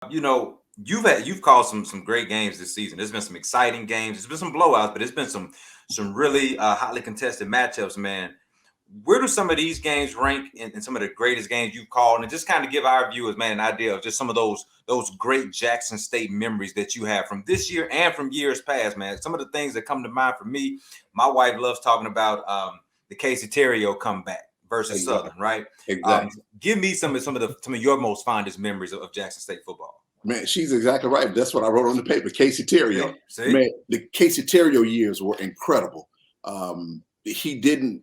You've called some great games this season. There's been some exciting games. There's been some blowouts, but it's been some really hotly contested matchups, man. Where do some of these games rank in some of the greatest games you've called, and just kind of give our viewers, man, an idea of just some of those great Jackson State memories that you have from this year and from years past, man. Some of the things that come to mind for me, my wife loves talking about the Casey Terrio comeback versus Southern, right? Exactly. Give me some of your most fondest memories of Jackson State football. Man, she's exactly right. That's what I wrote on the paper. Casey Terrio. See? Man, the Casey Terrio years were incredible. He didn't,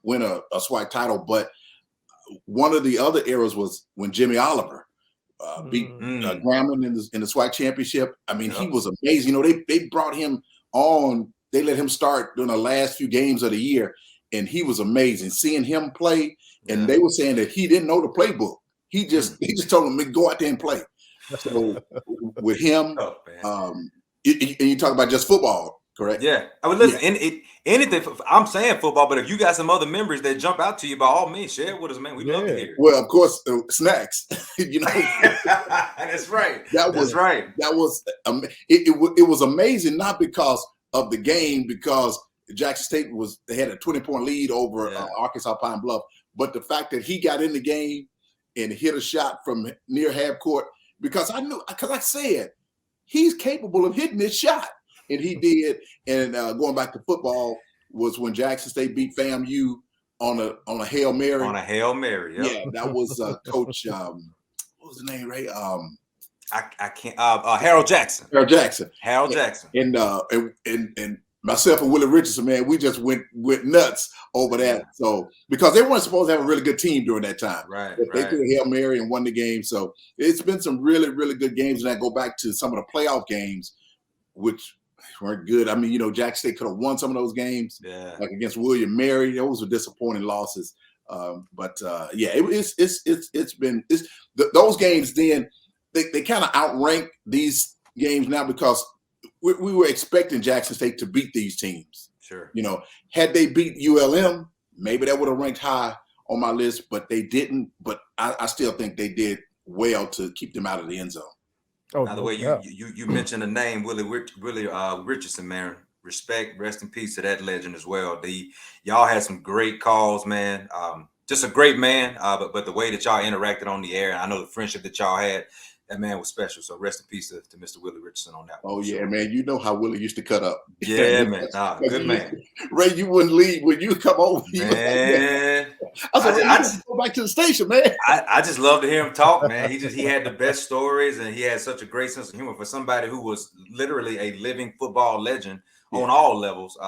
win a SWAC title, but one of the other eras was when Jimmy Oliver beat Grambling in the SWAC championship. I mean, he was amazing. They brought him on. They let him start during the last few games of the year, and he was amazing. Seeing him play, and they were saying that he didn't know the playbook. He just told him to go out there and play. So with him, and you talk about just football, correct? Yeah, I would listen. Anything. I'm saying football, but if you got some other memories that jump out to you, by all means, share it with us, man. We love to hear. Well, of course, snacks. That's right. That's right. That was it was amazing, not because of the game, because Jackson State they had a 20-point lead over Arkansas Pine Bluff, but the fact that he got in the game and hit a shot from near half court, because I said he's capable of hitting this shot, and he did. And going back to football was when Jackson State beat FAMU on a Hail Mary. On a Hail Mary, yeah. That was Coach. What was the name, Ray? I can't. Harold Jackson. Harold Jackson. And myself and Willie Richardson, man, we just went nuts over that. So because they weren't supposed to have a really good team during that time, right? They threw a Hail Mary and won the game. So it's been some really, really good games, and I go back to some of the playoff games, which weren't good. I mean, Jackson State could have won some of those games, like against William Mary. Those were disappointing losses. It's been those games. Then they kind of outrank these games now because we were expecting Jackson State to beat these teams. Sure. Had they beat ULM, maybe that would have ranked high on my list, but they didn't. But I still think they did well to keep them out of the end zone. By the way, you mentioned the name Willie Richardson, man. Respect, rest in peace to that legend as well. Y'all had some great calls, man. Just a great man. But the way that y'all interacted on the air, and I know the friendship that y'all had, that man was special. So rest in peace to Mr. Willie Richardson on that one. Oh yeah, man. You know how Willie used to cut up. Yeah, man. Good man. Ray, you wouldn't leave when you come over. Man. I said, I just go back to the station, man. I just love to hear him talk, man. He had the best stories, and he had such a great sense of humor for somebody who was literally a living football legend on all levels.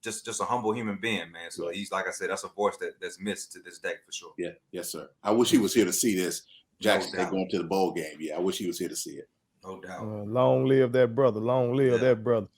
Just a humble human being, man. So he's, like I said, that's a voice that's missed to this day for sure. Yeah, yes, sir. I wish he was here to see this. Jackson State going to the bowl game. Yeah, I wish he was here to see it. No doubt. Long live that brother. Long live that brother.